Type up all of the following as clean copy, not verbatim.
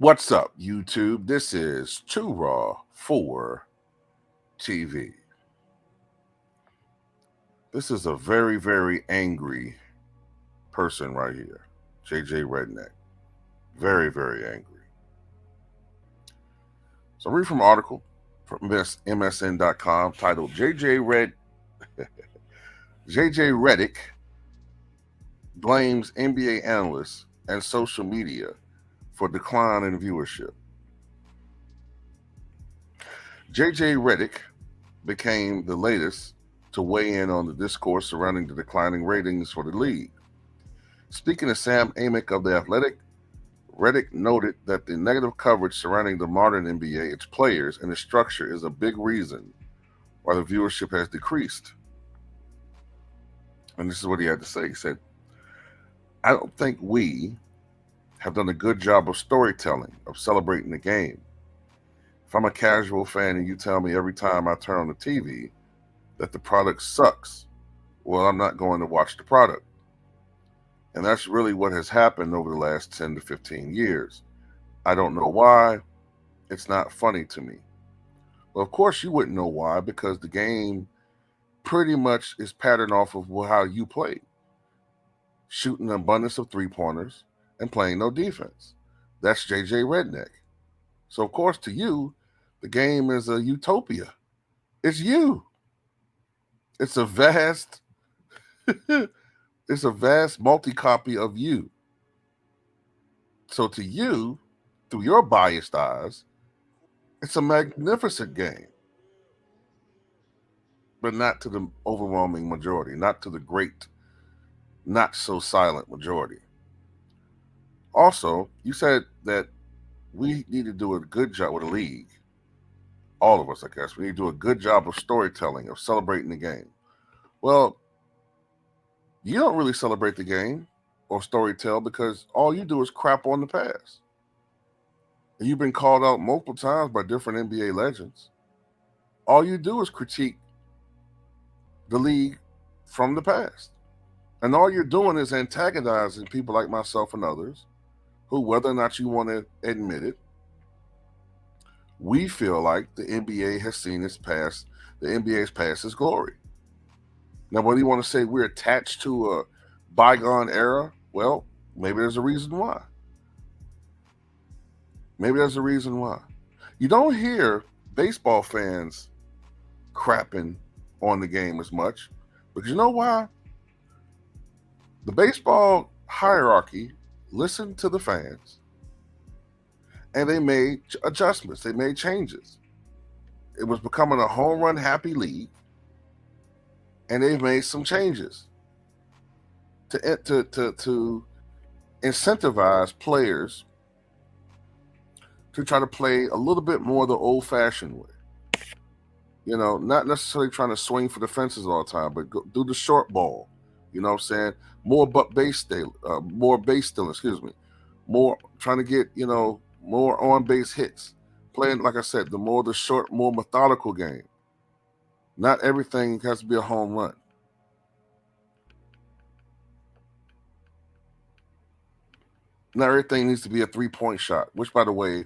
What's up, YouTube? This is Too Raw for TV. This is a very, very angry person right here, JJ Redneck. Very, very angry. So read from an article from MSN.com titled JJ Redick blames NBA analysts and social media for decline in viewership. JJ Redick became the latest to weigh in on the discourse surrounding the declining ratings for the league. Speaking to Sam Amick of The Athletic, Redick noted that the negative coverage surrounding the modern NBA, its players, and its structure is a big reason why the viewership has decreased. And this is what he had to say. He said, I don't think we have done a good job of storytelling, of celebrating the game. If I'm a casual fan and you tell me every time I turn on the TV that the product sucks, well, I'm not going to watch the product. And that's really what has happened over the last 10 to 15 years. I don't know why. It's not funny to me. Well, of course, you wouldn't know why, because the game pretty much is patterned off of how you play. Shooting an abundance of three-pointers and playing no defense. That's JJ Redneck. So, of course, to you, the game is a utopia. It's you. It's a vast... It's a vast multi-copy of you. So to you, through your biased eyes, it's a magnificent game. But not to the overwhelming majority, not to the great, not so silent majority. Also, you said that we need to do a good job with the league. All of us, I guess. We need to do a good job of storytelling, of celebrating the game. Well, you don't really celebrate the game or storytell because all you do is crap on the past. And you've been called out multiple times by different NBA legends. All you do is critique the league from the past. And all you're doing is antagonizing people like myself and others who, whether or not you want to admit it, we feel like the NBA has seen its past, the NBA's past its glory. Now, whether you want to say we're attached to a bygone era, well, maybe there's a reason why. Maybe there's a reason why. You don't hear baseball fans crapping on the game as much, because you know why? The baseball hierarchy listened to the fans, and they made adjustments. They made changes. It was becoming a home run happy league. And they've made some changes to incentivize players to try to play a little bit more the old-fashioned way. You know, not necessarily trying to swing for the fences all the time, but do the short ball. You know what I'm saying? More base stealing, more trying to get, more on-base hits. Playing, like I said, the short, more methodical game. Not everything has to be a home run. Not everything needs to be a three-point shot, which, by the way,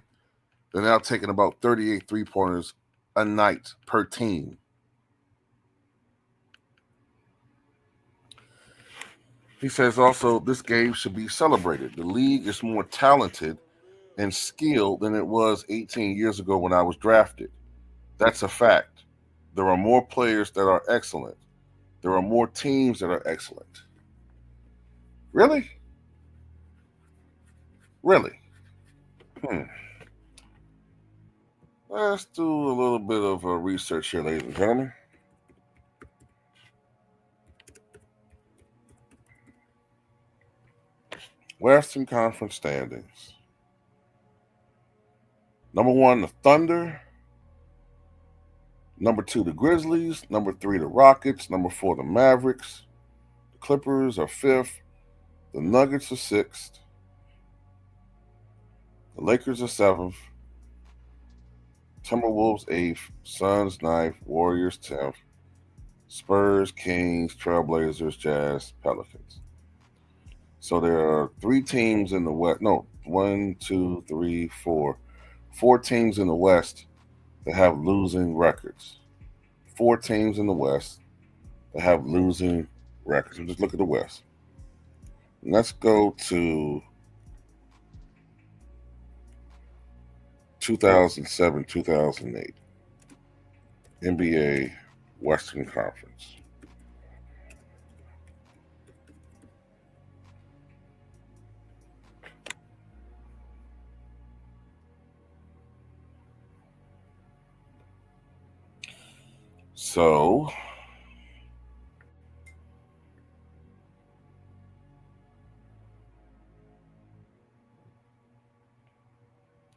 they're now taking about 38 three-pointers a night per team. He says also this game should be celebrated. The league is more talented and skilled than it was 18 years ago when I was drafted. That's a fact. There are more players that are excellent. There are more teams that are excellent. Really? Really? Let's do a little bit of research here, ladies and gentlemen. Western Conference standings. Number 1, the Thunder. Number 2, the Grizzlies. Number 3, the Rockets. Number 4, the Mavericks. The Clippers are 5th. The Nuggets are 6th. The Lakers are 7th. Timberwolves 8th. Suns 9th. Warriors 10th. Spurs, Kings, Trailblazers, Jazz, Pelicans. So there are 3 teams in the West. No, 1, 2, 3, 4. 4 teams in the West that have losing records. 4 teams in the West that have losing records. Just look at the West. Let's go to 2007, 2008 NBA Western Conference. So,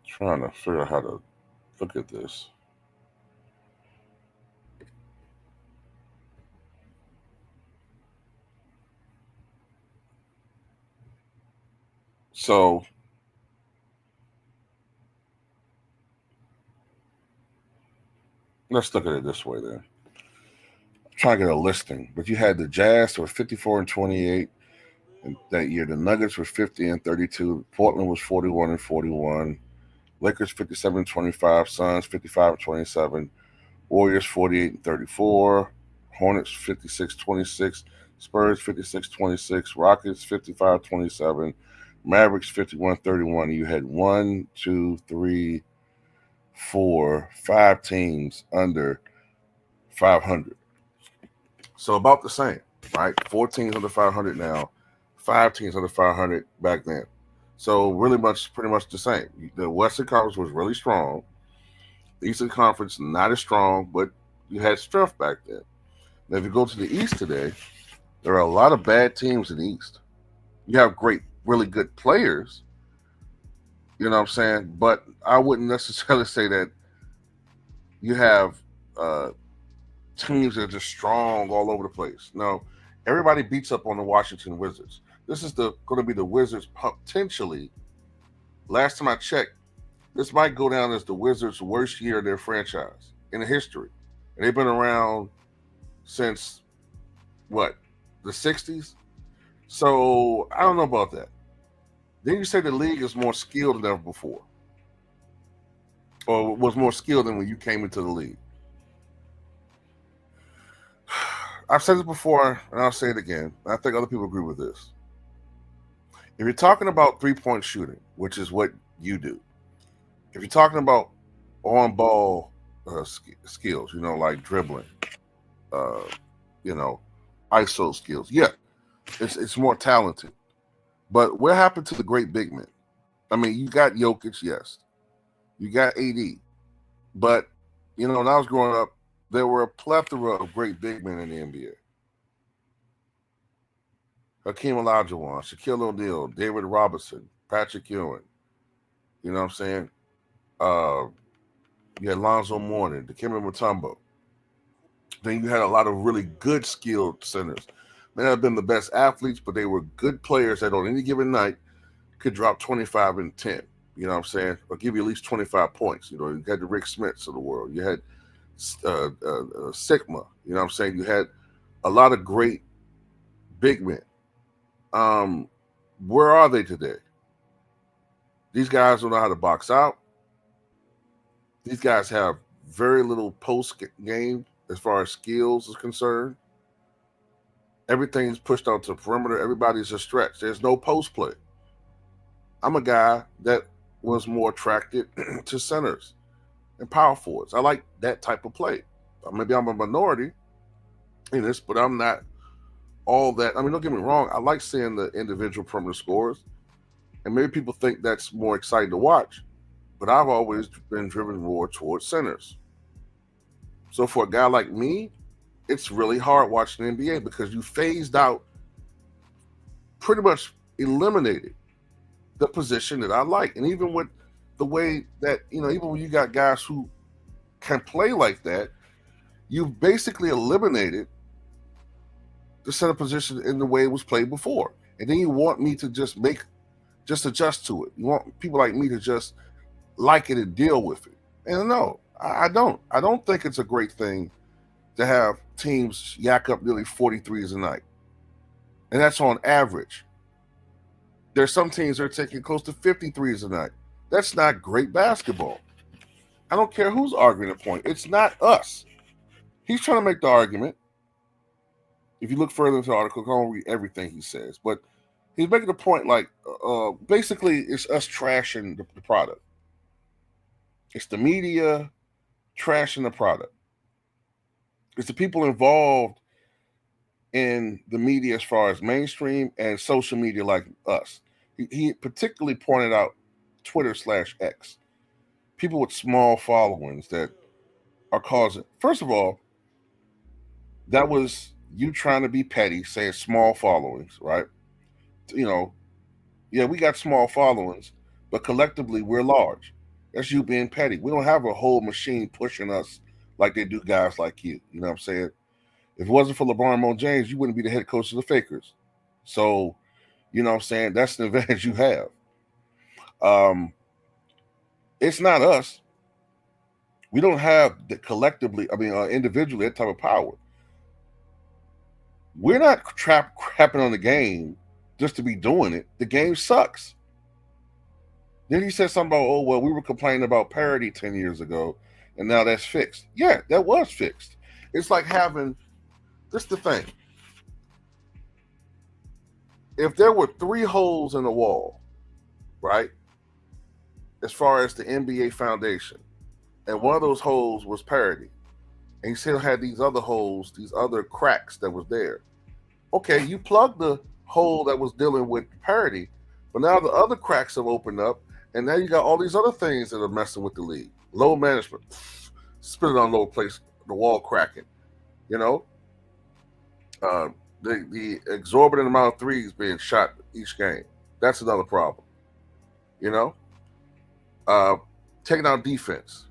trying to figure out how to look at this. So, let's look at it this way then. I'm trying to get a listing, but you had the Jazz were 54 and 28 that year. The Nuggets were 50 and 32. Portland was 41 and 41. Lakers 57 and 25. Suns 55 and 27. Warriors 48 and 34. Hornets 56-26. Spurs 56-26. Rockets 55-27. Mavericks 51-31. You had 1, 2, 3, 4, 5 teams under 500. So about the same, right? 4 teams under 500 now, 5 teams under 500 back then. So really pretty much the same. The Western Conference was really strong. The Eastern Conference not as strong, but you had strength back then. Now if you go to the East today, there are a lot of bad teams in the East. You have great, really good players. You know what I'm saying? But I wouldn't necessarily say that you have teams that are just strong all over the place. No, everybody beats up on the Washington Wizards. This is going to be the Wizards potentially. Last time I checked, this might go down as the Wizards' worst year of their franchise in the history. And they've been around since, what, the 60s? So I don't know about that. Then you say the league is more skilled than ever before. Or was more skilled than when you came into the league. I've said this before, and I'll say it again. I think other people agree with this. If you're talking about three-point shooting, which is what you do, if you're talking about on-ball skills, like dribbling, ISO skills, yeah, it's more talented. But what happened to the great big men? I mean, you got Jokic, yes. You got AD. But, when I was growing up, there were a plethora of great big men in the NBA. Hakeem Olajuwon, Shaquille O'Neal, David Robinson, Patrick Ewing. You know what I'm saying? You had Lonzo Mourning, Dikembe Mutombo. Then you had a lot of really good skilled centers. May not have been the best athletes, but they were good players that on any given night could drop 25 and 10. You know what I'm saying? Or give you at least 25 points. You had the Rick Smiths of the world. You had Sigma. You know what I'm saying? You had a lot of great big men. Where are they today? These guys don't know how to box out. These guys have very little post game as far as skills is concerned. Everything's pushed out to the perimeter. Everybody's a stretch. There's no post play. I'm a guy that was more attracted to centers and power forwards. I like that type of play. Maybe I'm a minority in this, but I'm not all that. I mean, don't get me wrong. I like seeing the individual perimeter scores, and maybe people think that's more exciting to watch, but I've always been driven more towards centers. So for a guy like me, it's really hard watching the NBA because you phased out, pretty much eliminated the position that I like. And even with the way that, even when you got guys who can play like that, you've basically eliminated the center position in the way it was played before. And then you want me to just adjust to it. You want people like me to just like it and deal with it. And no, I don't. I don't think it's a great thing to have teams yak up nearly 43s a night. And that's on average. There's some teams that are taking close to 50 threes a night. That's not great basketball. I don't care who's arguing the point. It's not us. He's trying to make the argument. If you look further into the article, I don't read everything he says, but he's making the point like basically it's us trashing the product. It's the media trashing the product. It's the people involved in the media as far as mainstream and social media like us. He particularly pointed out Twitter/X. People with small followings that are causing. First of all, that was you trying to be petty, saying small followings, right? You know, yeah, we got small followings, but collectively we're large. That's you being petty. We don't have a whole machine pushing us like they do guys like you. You know what I'm saying? If it wasn't for LeBron Mo James, you wouldn't be the head coach of the Fakers. So, you know what I'm saying? That's an advantage you have. It's not us. We don't have the collectively, individually, that type of power. We're not crapping on the game just to be doing it. The game sucks. Then he said something about, oh, well, we were complaining about parity 10 years ago, and now that's fixed. Yeah, that was fixed. It's like having, this is the thing. If there were 3 holes in the wall, right, as far as the NBA foundation, and one of those holes was parity, and you still had these other holes, these other cracks that was there. Okay, you plugged the hole that was dealing with parity, but now the other cracks have opened up, and now you got all these other things that are messing with the league. Low management, spit it on low place, the wall cracking, you know. The exorbitant amount of threes being shot each game. That's another problem, you know. Taking out defense.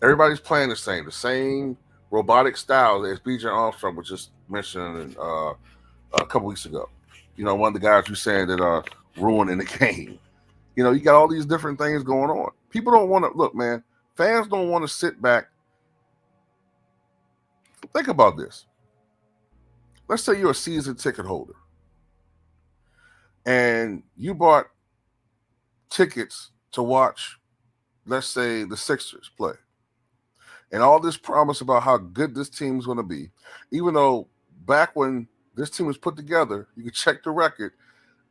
Everybody's playing the same robotic style as BJ Armstrong was just mentioning a couple weeks ago. You know, one of the guys you saying that are ruining the game. You know, you got all these different things going on. People don't want to look, man. Fans don't want to sit back. Think about this. Let's say you're a season ticket holder and you bought tickets to watch, let's say, the Sixers play. And all this promise about how good this team is going to be, even though back when this team was put together, you can check the record.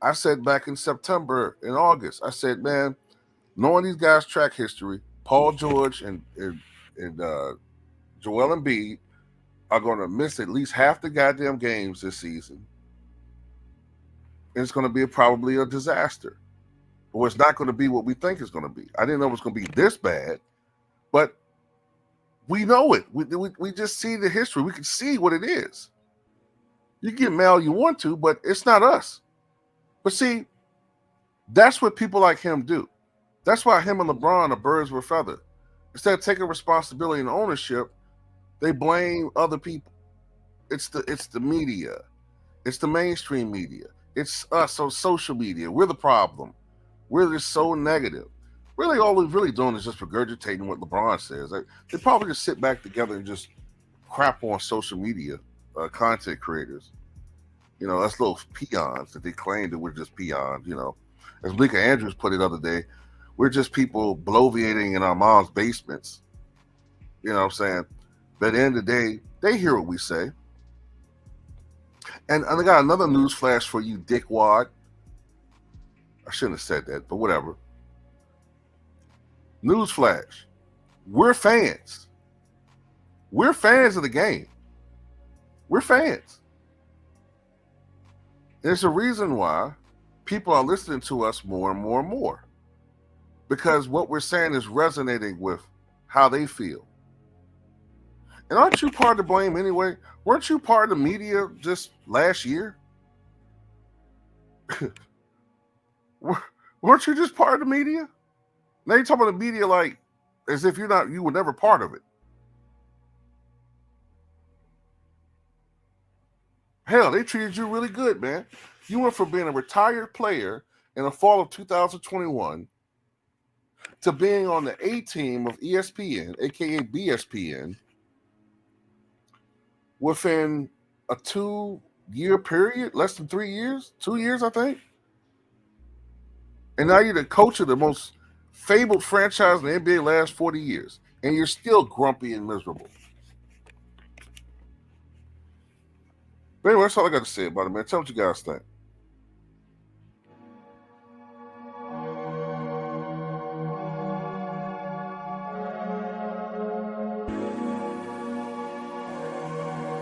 I said back in September and August, I said, man, knowing these guys' track history, Paul George and Joel Embiid are going to miss at least half the goddamn games this season. And it's going to be probably a disaster. Or it's not going to be what we think it's going to be. I didn't know it was going to be this bad, but we know it. We just see the history. We can see what it is. You can get mad all you want to, but it's not us. But see, that's what people like him do. That's why him and LeBron are birds with a feather. Instead of taking responsibility and ownership, they blame other people. It's the media. It's the mainstream media. It's us on social media. We're the problem. We're just so negative. Really, all we're really doing is just regurgitating what LeBron says. They probably just sit back together and just crap on social media content creators. You know, that's little peons that they claim that we're just peons, you know. As Malika Andrews put it the other day, we're just people bloviating in our mom's basements. You know what I'm saying? But at the end of the day, they hear what we say. And I got another news flash for you, dickwad. I shouldn't have said that, but whatever. News flash. We're fans. We're fans of the game. We're fans. There's a reason why people are listening to us more and more and more. Because what we're saying is resonating with how they feel. And aren't you part of the blame anyway? Weren't you part of the media just last year? Weren't you just part of the media? Now you're talking about the media like as if you were never part of it. Hell, they treated you really good, man. You went from being a retired player in the fall of 2021 to being on the A team of ESPN, aka BSPN, within a 2 year period, less than 3 years, 2 years, I think. And now you're the coach of the most fabled franchise in the NBA last 40 years, and you're still grumpy and miserable. But anyway, that's all I got to say about it, man. Tell me what you guys think.